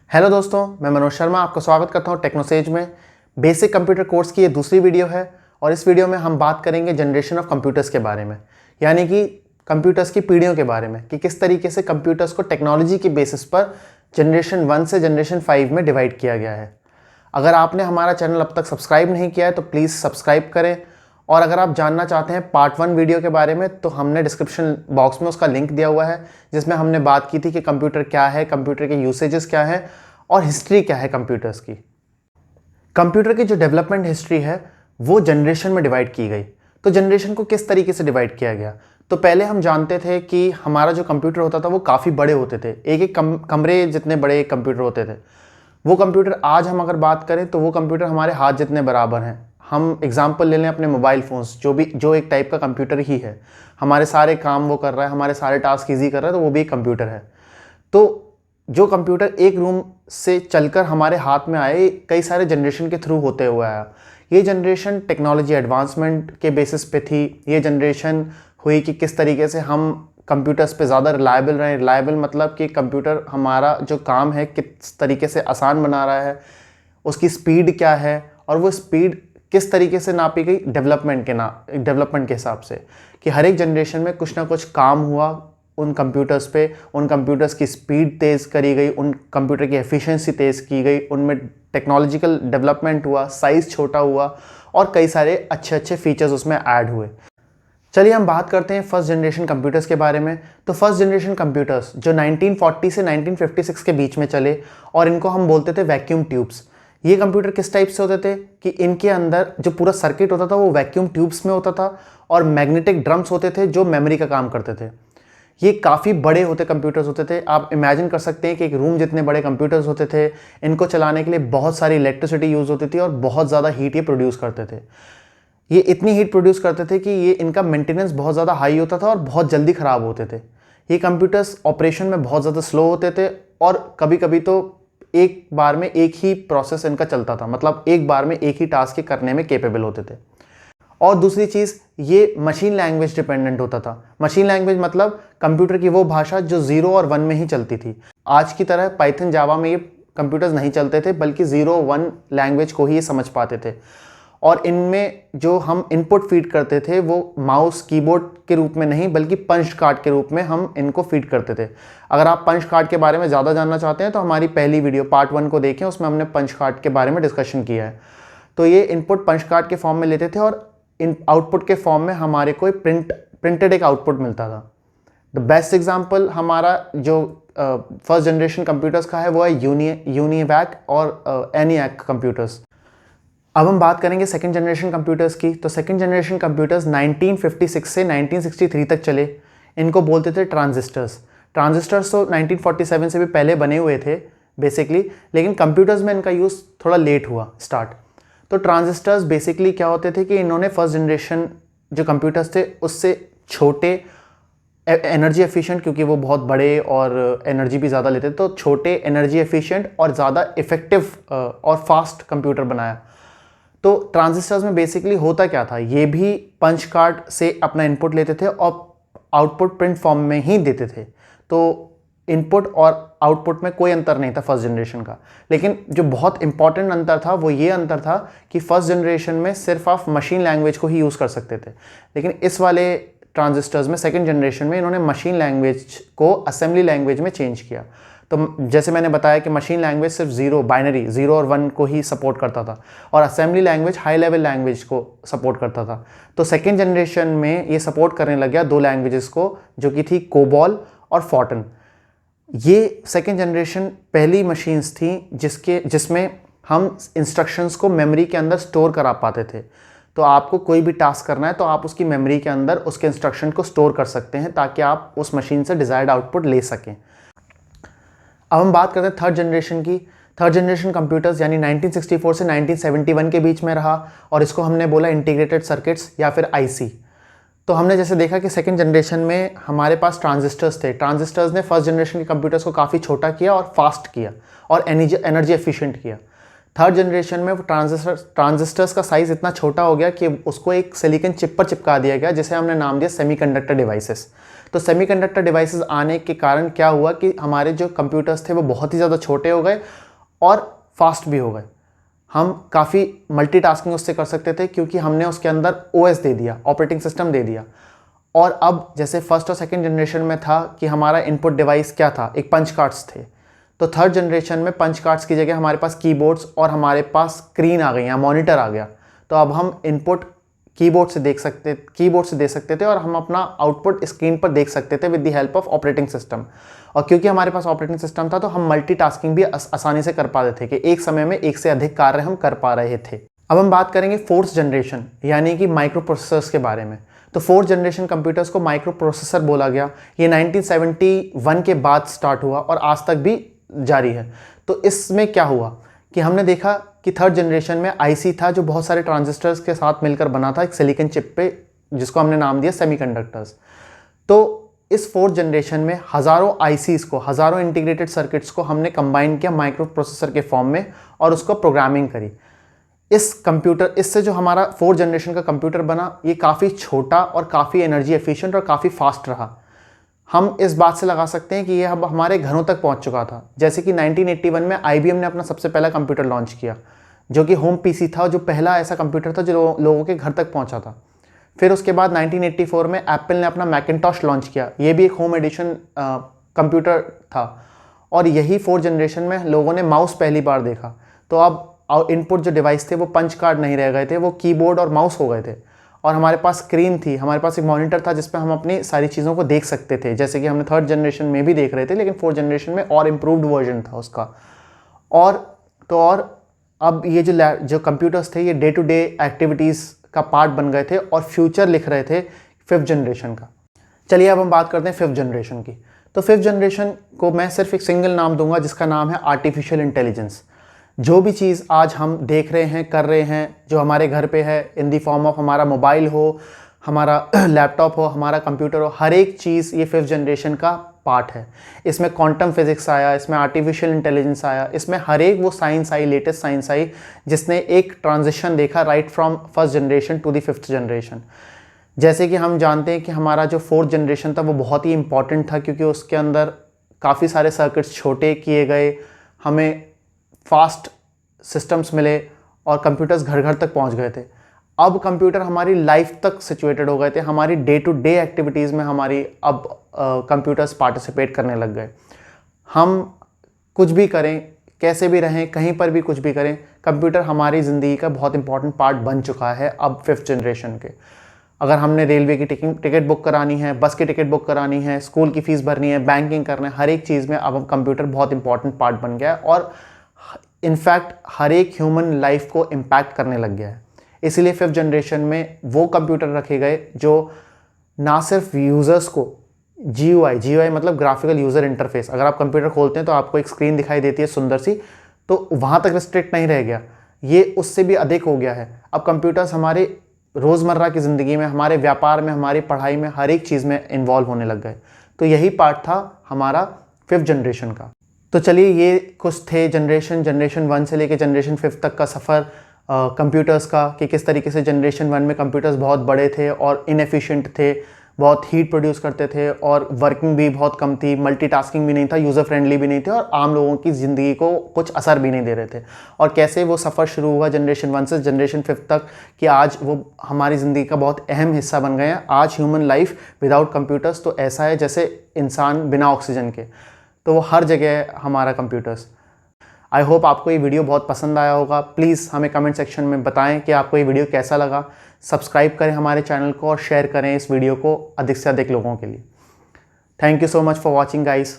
Hello दोस्तों, मैं मनोज शर्मा आपका स्वागत करता हूं टेक्नोसेज में। बेसिक कंप्यूटर कोर्स की ये दूसरी वीडियो है और इस वीडियो में हम बात करेंगे जनरेशन ऑफ कंप्यूटर्स के बारे में, यानी कि कंप्यूटर्स की पीढ़ियों के बारे में कि किस तरीके से कंप्यूटर्स को टेक्नोलॉजी के बेसिस पर जनरेशन 1 से जनरेशन 5 में डिवाइड किया गया है। अगर आपने हमारा चैनल अब तक सब्सक्राइब नहीं किया है तो प्लीज़ सब्सक्राइब करें, और अगर आप जानना चाहते हैं पार्ट 1 वीडियो के बारे में तो हमने डिस्क्रिप्शन बॉक्स में उसका लिंक दिया हुआ है, जिसमें हमने बात की थी कि कंप्यूटर क्या है, कंप्यूटर के यूसेजेस क्या हैं और हिस्ट्री क्या है कंप्यूटर्स की। कंप्यूटर की जो डेवलपमेंट हिस्ट्री है वो जनरेशन में डिवाइड की गई। तो जनरेशन को किस तरीके से डिवाइड किया गया? तो पहले हम जानते थे कि हमारा जो कंप्यूटर होता था वो काफ़ी बड़े होते थे, एक एक कमरे जितने बड़े कंप्यूटर होते थे। वो कंप्यूटर आज हम अगर बात करें तो वो कंप्यूटर हमारे हाथ जितने बराबर हैं। हम एग्जांपल ले लें अपने मोबाइल फ़ोन्स, जो एक टाइप का कंप्यूटर ही है, हमारे सारे काम वो कर रहा है, हमारे सारे टास्क ईजी कर रहा है, तो वो भी एक कंप्यूटर है। तो जो कंप्यूटर एक रूम से चलकर हमारे हाथ में आए, कई सारे जनरेशन के थ्रू होते हुए आया। ये जनरेशन टेक्नोलॉजी एडवांसमेंट के बेसिस पे थी। ये जनरेशन हुई कि किस तरीके से हम कंप्यूटर्स पे ज़्यादा रिलायबल रहें। रिलायबल मतलब कि कंप्यूटर हमारा जो काम है किस तरीके से आसान बना रहा है, उसकी स्पीड क्या है, और वो स्पीड किस तरीके से नापी गई डेवलपमेंट के हिसाब से, कि हर एक जनरेशन में कुछ ना कुछ काम हुआ उन कंप्यूटर्स पे, उन कंप्यूटर्स की स्पीड तेज़ करी गई, उन कंप्यूटर की एफिशिएंसी तेज़ की गई, उनमें टेक्नोलॉजिकल डेवलपमेंट हुआ, साइज़ छोटा हुआ और कई सारे अच्छे अच्छे फीचर्स उसमें ऐड हुए। चलिए हम बात करते हैं फर्स्ट जनरेशन कंप्यूटर्स के बारे में। तो फर्स्ट जनरेशन कंप्यूटर्स जो 1940 से 1956 के बीच में चले, और इनको हम बोलते थे वैक्यूम ट्यूब्स। ये कंप्यूटर किस टाइप से होते थे कि इनके अंदर जो पूरा सर्किट होता था वो वैक्यूम ट्यूब्स में होता था, और मैग्नेटिक ड्रम्स होते थे जो मेमोरी का काम करते थे। ये काफ़ी बड़े कंप्यूटर्स होते थे। आप इमेजिन कर सकते हैं कि एक रूम जितने बड़े कंप्यूटर्स होते थे। इनको चलाने के लिए बहुत सारी इलेक्ट्रिसिटी यूज़ होती थी और बहुत ज़्यादा हीट ये प्रोड्यूस करते थे। ये इतनी हीट प्रोड्यूस करते थे कि ये इनका मेंटेनेंस बहुत ज़्यादा हाई होता था और बहुत जल्दी ख़राब होते थे। ये कंप्यूटर्स ऑपरेशन में बहुत ज़्यादा स्लो होते थे, और कभी कभी तो एक बार में एक ही प्रोसेस इनका चलता था, मतलब एक बार में एक ही टास्क करने में केपेबल होते थे। और दूसरी चीज़, ये मशीन लैंग्वेज डिपेंडेंट होता था। मशीन लैंग्वेज मतलब कंप्यूटर की वो भाषा जो 0 और 1 में ही चलती थी। आज की तरह पाइथन जावा में ये कंप्यूटर्स नहीं चलते थे, बल्कि 0-1 लैंग्वेज को ही ये समझ पाते थे। और इनमें जो हम इनपुट फीड करते थे वो माउस कीबोर्ड के रूप में नहीं, बल्कि पंच कार्ड के रूप में हम इनको फीड करते थे। अगर आप पंच कार्ड के बारे में ज़्यादा जानना चाहते हैं तो हमारी पहली वीडियो पार्ट 1 को देखें, उसमें हमने पंच कार्ड के बारे में डिस्कशन किया है। तो ये इनपुट पंच कार्ड के फॉर्म में लेते थे और इन आउटपुट के फॉर्म में हमारे को प्रिंटेड एक आउटपुट मिलता था। द बेस्ट एग्जांपल हमारा जो फर्स्ट जनरेशन कंप्यूटर्स का है वो है यूनिवैक और एनियाक कंप्यूटर्स। अब हम बात करेंगे सेकंड जनरेशन कंप्यूटर्स की। तो सेकंड जनरेशन कंप्यूटर्स 1956 से 1963 तक चले। इनको बोलते थे ट्रांजिस्टर्स। ट्रांजिस्टर्स तो 1947 से भी पहले बने हुए थे बेसिकली, लेकिन कंप्यूटर्स में इनका यूज़ थोड़ा लेट हुआ स्टार्ट। तो ट्रांजिस्टर्स बेसिकली क्या होते थे कि इन्होंने फर्स्ट जनरेशन जो कंप्यूटर्स थे उससे छोटे, एनर्जी एफिशिएंट, क्योंकि वो बहुत बड़े और एनर्जी भी ज़्यादा लेते थे, तो छोटे, एनर्जी एफिशिएंट और ज़्यादा इफेक्टिव और फास्ट कंप्यूटर बनाया। तो ट्रांजिस्टर्स में बेसिकली होता क्या था, ये भी पंच कार्ड से अपना इनपुट लेते थे और आउटपुट प्रिंट फॉर्म में ही देते थे। तो इनपुट और आउटपुट में कोई अंतर नहीं था फर्स्ट जनरेशन का। लेकिन जो बहुत इंपॉर्टेंट अंतर था वो ये अंतर था कि फर्स्ट जनरेशन में सिर्फ आप मशीन लैंग्वेज को ही यूज़ कर सकते थे, लेकिन इस वाले ट्रांजिस्टर्स में सेकंड जनरेशन में इन्होंने मशीन लैंग्वेज को असेंबली लैंग्वेज में चेंज किया। तो जैसे मैंने बताया कि मशीन लैंग्वेज सिर्फ बाइनरी 0 और 1 को ही सपोर्ट करता था, और assembly language high level language को सपोर्ट करता था। तो सेकेंड जनरेशन में ये सपोर्ट करने लग गया दो लैंग्वेजेस को, जो कि थी कोबॉल और फॉर्टन। ये सेकेंड जनरेशन पहली मशीन्स थी जिसमें हम इंस्ट्रक्शंस को मेमोरी के अंदर स्टोर करा पाते थे। तो आपको कोई भी टास्क करना है तो आप उसकी मेमोरी के अंदर उसके इंस्ट्रक्शन को स्टोर कर सकते हैं, ताकि आप उस मशीन से डिजायर्ड आउटपुट ले सकें। अब हम बात करते हैं थर्ड जनरेशन की। थर्ड जनरेशन कंप्यूटर्स यानी 1964 से 1971 के बीच में रहा, और इसको हमने बोला इंटीग्रेटेड सर्किट्स या फिर आईसी। तो हमने जैसे देखा कि सेकंड जनरेशन में हमारे पास ट्रांजिस्टर्स थे। ट्रांजिस्टर्स ने फर्स्ट जनरेशन के कंप्यूटर्स को काफ़ी छोटा किया और फास्ट किया और एनर्जी एफिशिएंट किया। थर्ड जनरेशन में ट्रांजिस्टर्स का साइज़ इतना छोटा हो गया कि उसको एक सिलिकॉन चिप पर चिपका दिया गया, जिसे हमने नाम दिया सेमीकंडक्टर डिवाइसेस। तो सेमीकंडक्टर डिवाइसेस आने के कारण क्या हुआ कि हमारे जो कंप्यूटर्स थे वो बहुत ही ज़्यादा छोटे हो गए और फास्ट भी हो गए। हम काफ़ी मल्टीटास्किंग उससे कर सकते थे क्योंकि हमने उसके अंदर ओएस दे दिया, ऑपरेटिंग सिस्टम दे दिया। और अब जैसे फर्स्ट और सेकंड जनरेशन में था कि हमारा इनपुट डिवाइस क्या था, एक पंच कार्ड्स थे, तो थर्ड जनरेशन में पंच कार्ड्स की जगह हमारे पास कीबोर्ड्स और हमारे पास स्क्रीन आ गई या मॉनिटर आ गया। तो अब हम इनपुट कीबोर्ड से दे सकते थे और हम अपना आउटपुट स्क्रीन पर देख सकते थे with the help of operating system. और क्योंकि हमारे पास ऑपरेटिंग सिस्टम था तो हम मल्टीटास्किंग भी आसानी से कर पाते थे कि एक समय में एक से अधिक कार्य हम कर पा रहे थे। अब हम बात करेंगे फोर्थ जनरेशन यानी कि माइक्रो प्रोसेसर्स के बारे में। तो फोर्थ जनरेशन कंप्यूटर्स को माइक्रो प्रोसेसर बोला गया। ये 1971 के बाद स्टार्ट हुआ और आज तक भी जारी है। तो इसमें क्या हुआ कि हमने देखा कि थर्ड जनरेशन में आईसी था जो बहुत सारे ट्रांजिस्टर्स के साथ मिलकर बना था एक सिलिकॉन चिप पे, जिसको हमने नाम दिया सेमीकंडक्टर्स। तो इस फोर्थ जनरेशन में हज़ारों आईसीज को, हज़ारों इंटीग्रेटेड सर्किट्स को हमने कंबाइन किया माइक्रो प्रोसेसर के फॉर्म में और उसको प्रोग्रामिंग करी। इससे जो हमारा फोर्थ जनरेशन का कंप्यूटर बना ये काफ़ी छोटा और काफ़ी एनर्जी एफिशिएंट और काफ़ी फास्ट रहा। हम इस बात से लगा सकते हैं कि ये अब हमारे घरों तक पहुंच चुका था। जैसे कि 1981 में IBM ने अपना सबसे पहला कंप्यूटर लॉन्च किया जो कि होम पीसी था, जो पहला ऐसा कंप्यूटर था जो लोगों के घर तक पहुंचा था। फिर उसके बाद 1984 में एप्पल ने अपना मैकिनटॉश लॉन्च किया। ये भी एक होम एडिशन कंप्यूटर था। और यही फोर्थ जनरेशन में लोगों ने माउस पहली बार देखा। तो अब इनपुट जो डिवाइस थे वो पंच कार्ड नहीं रह गए थे, वो कीबोर्ड और माउस हो गए थे। और हमारे पास स्क्रीन थी, हमारे पास एक मॉनिटर था जिसपे हम अपनी सारी चीज़ों को देख सकते थे, जैसे कि हमने थर्ड जनरेशन में भी देख रहे थे, लेकिन फोर्थ जनरेशन में और इम्प्रूव्ड वर्जन था उसका। और अब ये जो कंप्यूटर्स थे ये डे टू डे एक्टिविटीज़ का पार्ट बन गए थे और फ्यूचर लिख रहे थे फिफ्थ जनरेशन का। चलिए अब हम बात करते हैं फिफ्थ जनरेशन की। तो फिफ्थ जनरेशन को मैं सिर्फ एक सिंगल नाम दूंगा जिसका नाम है आर्टिफिशियल इंटेलिजेंस। जो भी चीज़ आज हम देख रहे हैं, कर रहे हैं, जो हमारे घर पे है इन दी फॉर्म ऑफ हमारा मोबाइल हो, हमारा लैपटॉप हो, हमारा कंप्यूटर हो, हर एक चीज़ ये फिफ्थ जनरेशन का पार्ट है। इसमें क्वांटम फिजिक्स आया, इसमें आर्टिफिशियल इंटेलिजेंस आया, इसमें हर एक वो साइंस आई, लेटेस्ट साइंस आई जिसने एक ट्रांजिशन देखा right from first generation to the fifth generation. जैसे कि हम जानते हैं कि हमारा जो फोर्थ जनरेशन था वो बहुत ही इंपॉर्टेंट था क्योंकि उसके अंदर काफ़ी सारे सर्किट्स छोटे किए गए, हमें फास्ट सिस्टम्स मिले और कंप्यूटर्स घर घर तक पहुंच गए थे। अब कंप्यूटर हमारी लाइफ तक सिचुएटेड हो गए थे, हमारी डे टू डे एक्टिविटीज़ में हमारी अब कंप्यूटर्स पार्टिसिपेट करने लग गए। हम कुछ भी करें, कैसे भी रहें, कहीं पर भी कुछ भी करें, कंप्यूटर हमारी ज़िंदगी का बहुत इंपॉर्टेंट पार्ट बन चुका है अब फिफ्थ जनरेशन के। अगर हमने रेलवे की टिकट बुक करानी है, बस की टिकट बुक करानी है, स्कूल की फ़ीस भरनी है, बैंकिंग करना है, हर एक चीज़ में अब कंप्यूटर बहुत इंपॉर्टेंट पार्ट बन गया है और इनफैक्ट हर एक ह्यूमन लाइफ को इम्पैक्ट करने लग गया है। इसीलिए फिफ्थ जनरेशन में वो कंप्यूटर रखे गए जो ना सिर्फ यूज़र्स को GUI मतलब ग्राफिकल यूज़र इंटरफेस, अगर आप कंप्यूटर खोलते हैं तो आपको एक स्क्रीन दिखाई देती है सुंदर सी, तो वहाँ तक रिस्ट्रिक्ट नहीं रह गया, ये उससे भी अधिक हो गया है। अब कंप्यूटर्स हमारे रोज़मर्रा की ज़िंदगी में, हमारे व्यापार में, हमारी पढ़ाई में, हर एक चीज़ में इन्वॉल्व होने लग गए। तो यही पार्ट था हमारा फिफ्थ जनरेशन का। तो चलिए ये कुछ थे जनरेशन 1 से लेकर जनरेशन 5 तक का सफ़र कंप्यूटर्स का, कि किस तरीके से जनरेशन 1 में कंप्यूटर्स बहुत बड़े थे और इनएफिशिएंट थे, बहुत हीट प्रोड्यूस करते थे और वर्किंग भी बहुत कम थी, मल्टीटास्किंग भी नहीं था, यूज़र फ्रेंडली भी नहीं थे और आम लोगों की ज़िंदगी को कुछ असर भी नहीं दे रहे थे। और कैसे वो सफ़र शुरू हुआ जनरेशन 1 से जनरेशन 5 तक कि आज वो हमारी ज़िंदगी का बहुत अहम हिस्सा बन गए हैं। आज ह्यूमन लाइफ विदाउट कंप्यूटर्स तो ऐसा है जैसे इंसान बिना ऑक्सीजन के, तो वो हर जगह है हमारा कंप्यूटर्स। आई होप आपको ये वीडियो बहुत पसंद आया होगा। प्लीज़ हमें कमेंट सेक्शन में बताएं कि आपको ये वीडियो कैसा लगा। सब्सक्राइब करें हमारे चैनल को और शेयर करें इस वीडियो को अधिक से अधिक लोगों के लिए। Thank you so much for watching guys.